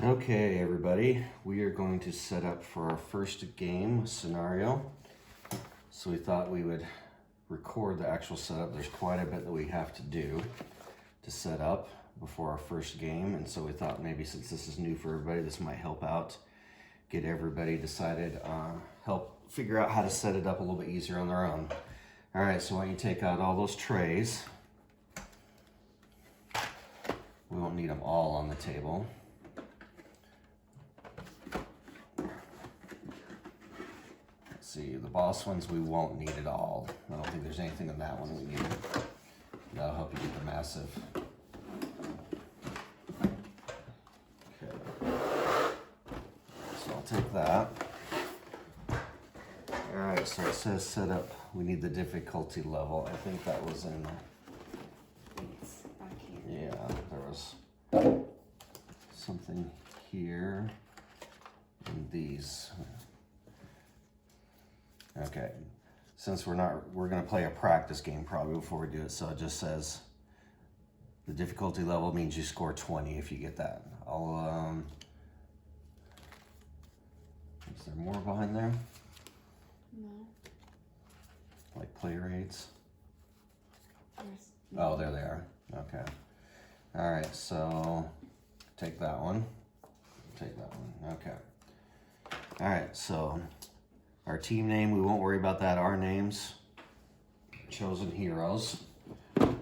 Okay, everybody, we are going to set up for our first game scenario. So we thought we would record the actual setup. There's quite a bit that we have to do to set up before our first game. And so we thought maybe since this is new for everybody, this might help out, get everybody decided, help figure out how to set it up a little bit easier on their own. All right, so why don't you take out all those trays. We won't need them all on the table. See, the boss ones we won't need at all. I don't think there's anything in that one we need. That'll help you get the massive. Okay. So I'll take that. Alright, so it says set up, we need the difficulty level. I think that was in, It's back here. yeah, there was something here and these. Okay, since we're gonna play a practice game probably before we do it, so it just says the difficulty level means you score 20 if you get that. Is there more behind there? No. Like player aids? There's Oh, there they are, okay. All right, so take that one, okay. All right, so our team name, we won't worry about that. Our names, Chosen Heroes. So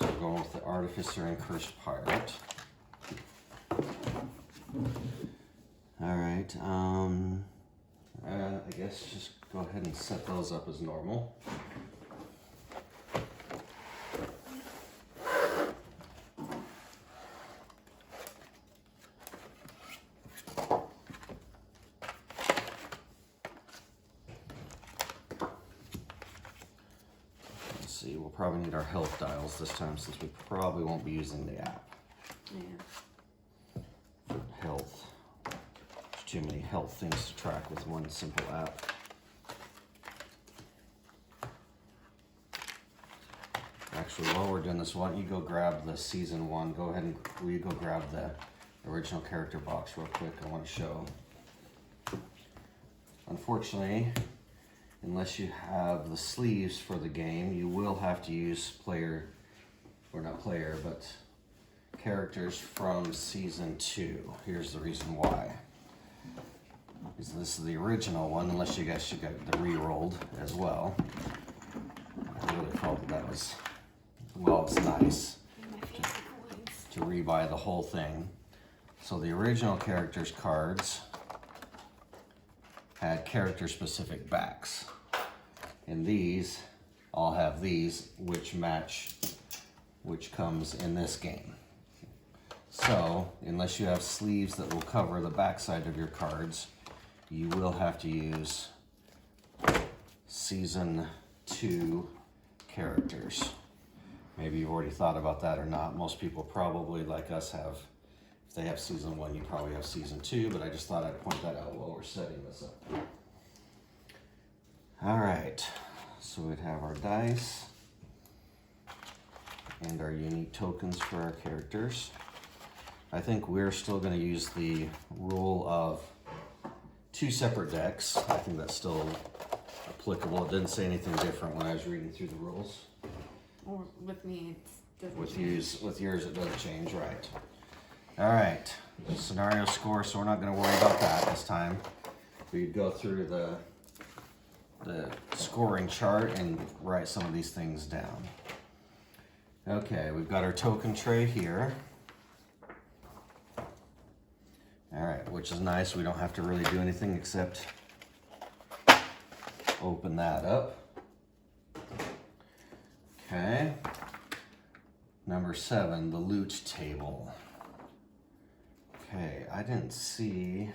we're going with the Artificer and Cursed Pirate. All right, I guess just go ahead and set those up as normal. See, we'll probably need our health dials this time since we probably won't be using the app yeah. for health. There's too many health things to track with one simple app. Actually, while we're doing this, why don't you go grab the season 1? Go ahead and will you go grab the original character box real quick? I want to show. Unfortunately, unless you have the sleeves for the game, you will have to use characters from season 2. Here's the reason why. Because this is the original one, unless you guys got the re-rolled as well. I really felt that was, well, it's nice to rebuy the whole thing. So the original characters cards had character-specific backs. And these all have these, which match, which comes in this game. So, unless you have sleeves that will cover the backside of your cards, you will have to use Season 2 characters. Maybe you've already thought about that or not. Most people probably, like us, have, if they have Season 1, you probably have Season 2, but I just thought I'd point that out while we're setting this up. All right, so we'd have our dice and our unique tokens for our characters. I think we're still going to use the rule of 2 separate decks. I think that's still applicable. It didn't say anything different when I was reading through the rules. Or with me, it doesn't With yours, it doesn't change, right? All right, scenario score, so we're not going to worry about that this time. We'd go through the scoring chart and write some of these things down. Okay, we've got our token tray here. All right, which is nice. We don't have to really do anything except open that up. Okay. Number 7, the loot table. Okay, I didn't see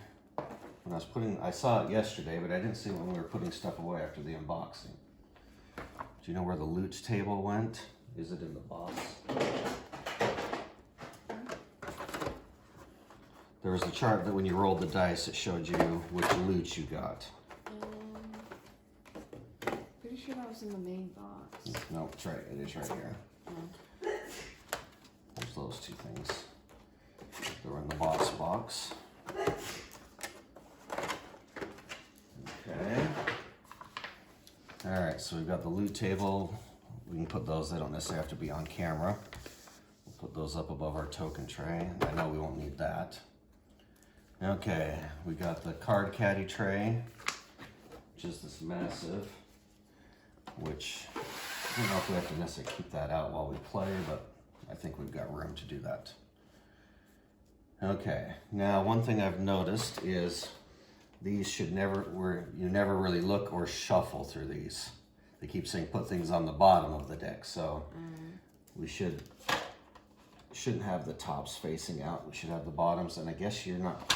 when I saw it yesterday, but I didn't see it when we were putting stuff away after the unboxing. Do you know where the loot table went? Is it in the box? There was a chart that when you rolled the dice, it showed you which loot you got. Pretty sure that was in the main box. No, it's right. It is right here. those two things. They're in the box. Okay. All right, so we've got the loot table. We can put those, they don't necessarily have to be on camera. We'll put those up above our token tray. I know we won't need that. Okay, we got the card caddy tray, which is this massive, which I don't know if we have to necessarily keep that out while we play, but I think we've got room to do that. Okay, now one thing I've noticed is these should never, you never really look or shuffle through these. They keep saying put things on the bottom of the deck, so we shouldn't have the tops facing out. We should have the bottoms, and I guess you're not,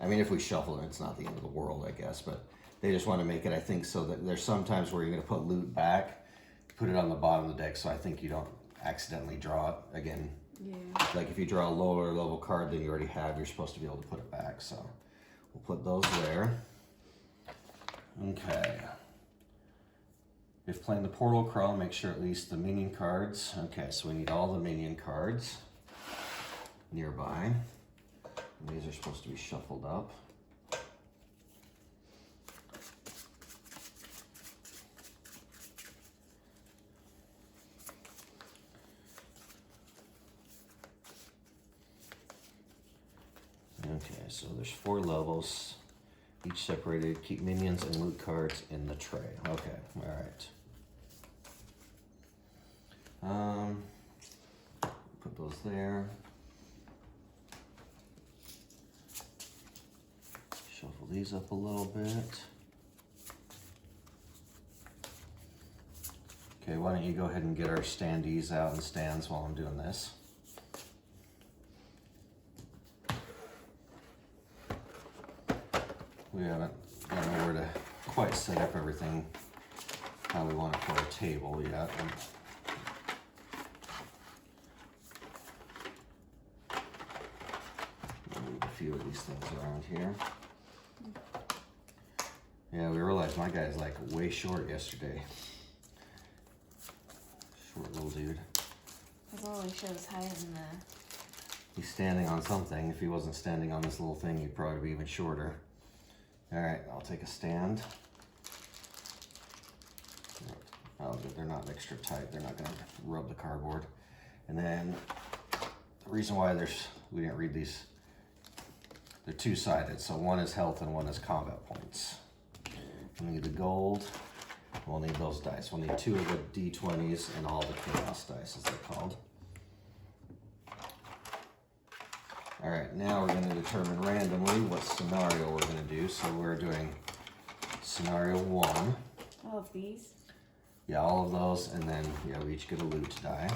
I mean, if we shuffle it, it's not the end of the world, I guess, but they just want to make it, I think, so that there's sometimes where you're going to put loot back, put it on the bottom of the deck, so I think you don't accidentally draw it again. Yeah. Like if you draw a lower level card than you already have, you're supposed to be able to put it back, so we'll put those there. Okay. If playing the Portal Crawl, make sure at least the minion cards. Okay, so we need all the minion cards nearby. And these are supposed to be shuffled up. Okay, so there's 4 levels, each separated. Keep minions and loot cards in the tray. Okay, all right. Put those there. Shuffle these up a little bit. Okay, why don't you go ahead and get our standees out and stands while I'm doing this. We haven't got nowhere to quite set up everything how we want it for our table yet. Move a few of these things around here. Yeah, we realized my guy's like way short yesterday. Short little dude. His only shows higher than the. He's standing on something. If he wasn't standing on this little thing, he'd probably be even shorter. All right, I'll take a stand. Oh, good, they're not extra tight. They're not gonna rub the cardboard. And then the reason why we didn't read these, they're two-sided. So one is health and one is combat points. We need the gold. We'll need those dice. We'll need 2 of the D20s and all the chaos dice, as they're called. All right, now we're going to determine randomly what scenario we're going to do. So we're doing scenario 1. All of these? Yeah, all of those, and then yeah, we each get a loot die.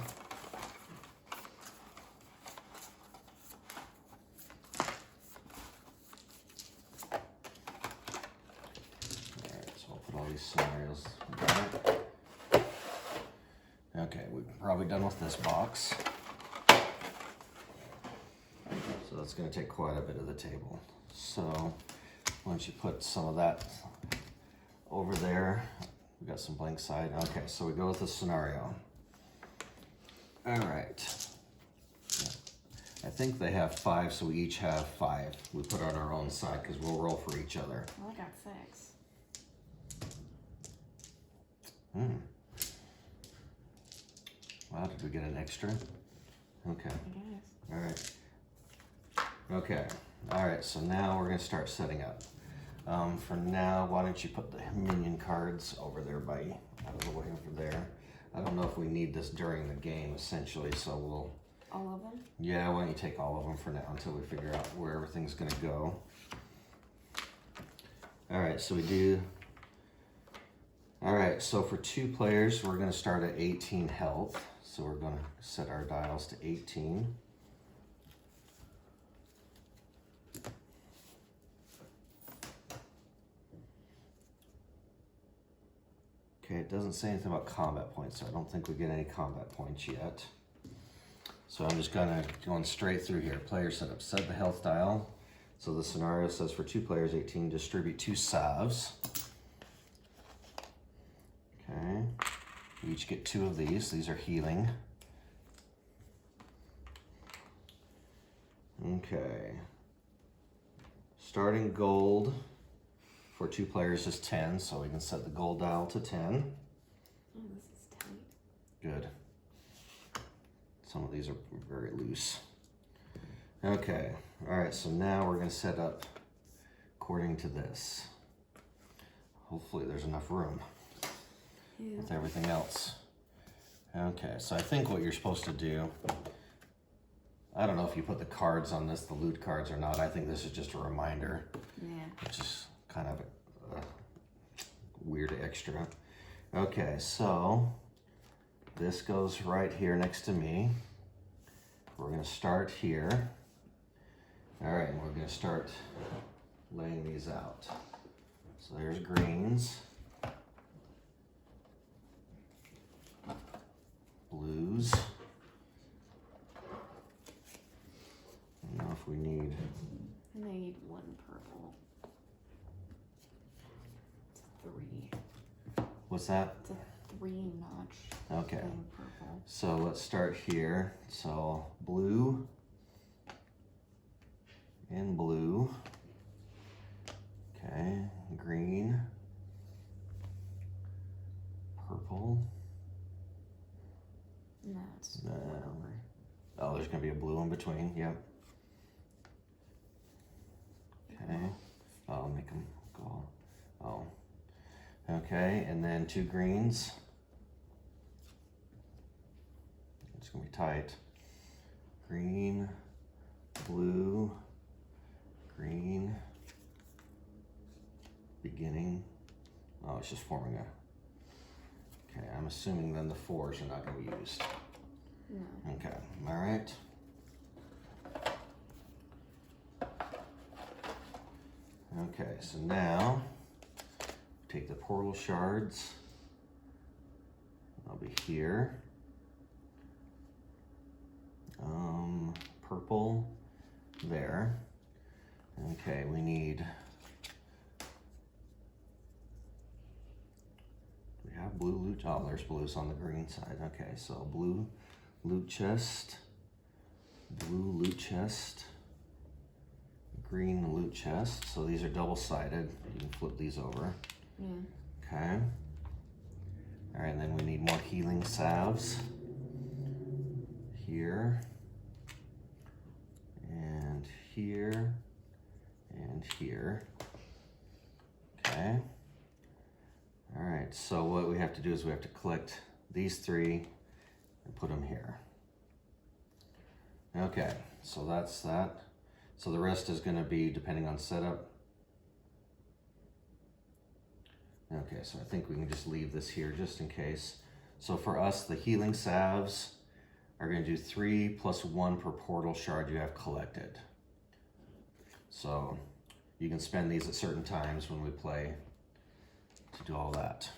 All right, so I'll put all these scenarios back. Okay, we're probably done with this box. So that's going to take quite a bit of the table. So why don't you put some of that over there. We got some blank side. Okay, so we go with the scenario. All right. Yeah. I think they have 5, so we each have 5. We put on our own side because we'll roll for each other. Well, I got 6. Wow, did we get an extra? Okay. I guess. All right. Okay. All right, so now we're going to start setting up. For now, why don't you put the minion cards over there out of the way over there. I don't know if we need this during the game, essentially, so we'll... All of them? Yeah, why don't you take all of them for now until we figure out where everything's going to go. All right, so we do... All right, so for 2 players, we're going to start at 18 health. So we're going to set our dials to 18. Okay, it doesn't say anything about combat points, so I don't think we get any combat points yet. So I'm just going straight through here. Player setup. Set the health dial. So the scenario says for 2 players, 18, distribute 2 salves. Okay. We each get 2 of these. These are healing. Okay. Starting gold for 2 players is 10, so we can set the gold dial to 10. Oh, this is tight. Good. Some of these are very loose. Okay, all right, so now we're gonna set up according to this. Hopefully there's enough room Yeah. with everything else. Okay, so I think what you're supposed to do, I don't know if you put the cards on this, the loot cards or not. I think this is just a reminder, Yeah. which is kind of a weird extra. Okay, so this goes right here next to me. We're gonna start here. All right, and we're gonna start laying these out. So there's greens, blues. I don't know if we need, And I need 1 purple. It's 3. what's that? It's a 3-notch Okay, thing purple. so let's start here. So blue and blue. Okay, green, purple. No, it's No. over. Oh, there's gonna be a blue in between, yep. Okay, I'll make them go, oh. Okay, and then 2 greens. It's gonna be tight. Green, blue, green, beginning. Oh, it's just forming a, okay, I'm assuming then the 4s are not gonna be used. No. Okay, all right. Okay, so now take the portal shards. I'll be here. Purple there. Okay, we need, do we have blue loot? Oh, there's blues on the green side. Okay, so blue loot chest, blue loot chest, green loot chest. So these are double-sided. You can flip these over. Yeah. Okay. All right, and then we need more healing salves. Here. And here. And here. Okay. All right, so what we have to do is we have to collect these 3 and put them here. Okay, so that's that. So the rest is gonna be depending on setup. Okay, so I think we can just leave this here just in case. So for us, the healing salves are gonna do 3 plus 1 per portal shard you have collected. So you can spend these at certain times when we play to do all that.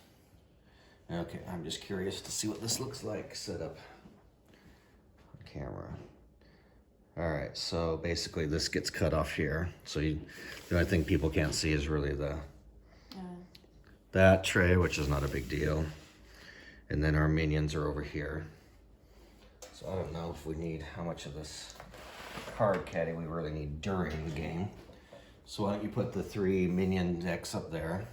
Okay, I'm just curious to see what this looks like set up on camera. All right, so basically this gets cut off here. So the only thing people can't see is really that tray, which is not a big deal. And then our minions are over here. So I don't know if we need, how much of this card caddy we really need during the game. So why don't you put the 3 minion decks up there.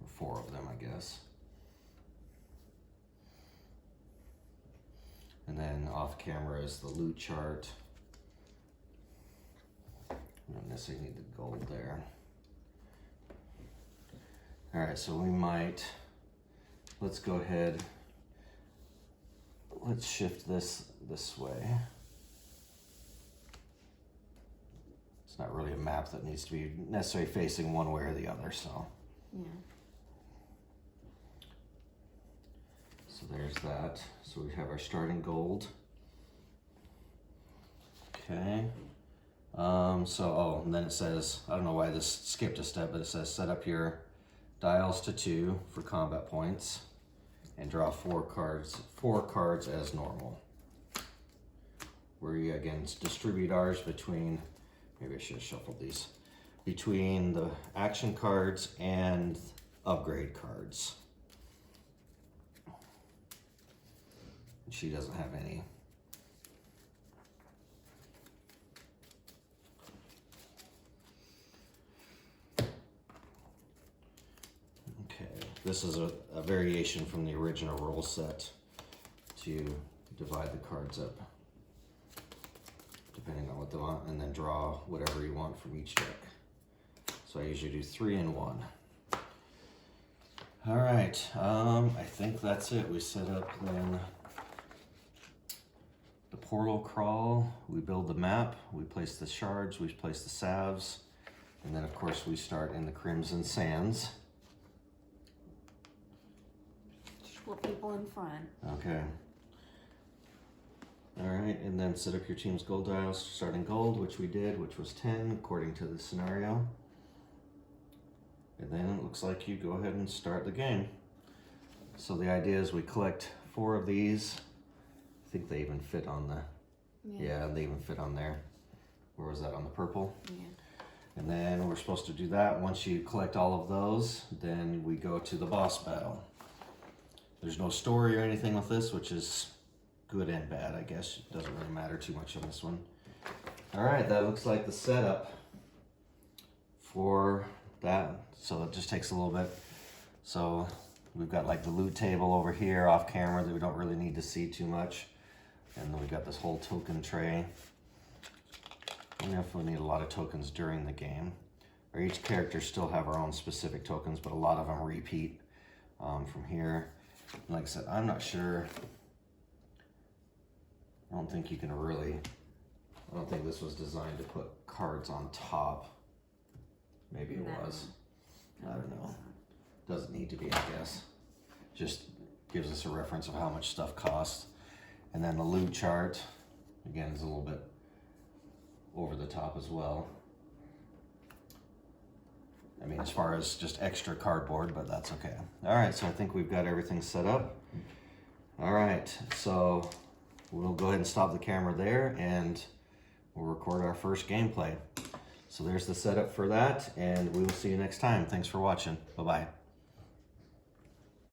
Or 4 of them, I guess. And then off camera is the loot chart. We don't necessarily need the gold there. All right, so we might, let's go ahead, let's shift this way. It's not really a map that needs to be necessarily facing one way or the other, so. Yeah. So there's that. So we have our starting gold. Okay. And then it says, I don't know why this skipped a step, but it says set up your dials to 2 for combat points and draw 4 cards as normal. We again distribute ours between, maybe I should have shuffled these, between the action cards and upgrade cards. She doesn't have any. Okay, this is a variation from the original roll set to divide the cards up depending on what they want, and then draw whatever you want from each deck. So I usually do 3 and 1. All right, I think that's it. We set up then the portal crawl, we build the map, we place the shards, we place the salves, and then of course we start in the Crimson Sands. Just put people in front. Okay. All right, and then set up your team's gold dials, starting gold, which we did, which was 10 according to the scenario. And then it looks like you go ahead and start the game. So the idea is we collect 4 of these. I think they even fit on the, yeah, they even fit on there. Where was that, on the purple? Yeah. And then we're supposed to do that. Once you collect all of those, then we go to the boss battle. There's no story or anything with this, which is good and bad, I guess. It doesn't really matter too much on this one. All right, that looks like the setup for that. So it just takes a little bit. So we've got like the loot table over here off camera that we don't really need to see too much. And then we've got this whole token tray. We definitely need a lot of tokens during the game. Or each character still have our own specific tokens, but a lot of them repeat from here. And like I said, I'm not sure. I don't think you can really, I don't think this was designed to put cards on top. Maybe it was. I don't know. Doesn't need to be, I guess. Just gives us a reference of how much stuff costs. And then the loot chart, again, is a little bit over the top as well. I mean, as far as just extra cardboard, but that's okay. All right, so I think we've got everything set up. All right, so we'll go ahead and stop the camera there and we'll record our first gameplay. So there's the setup for that, and we will see you next time. Thanks for watching. Bye-bye.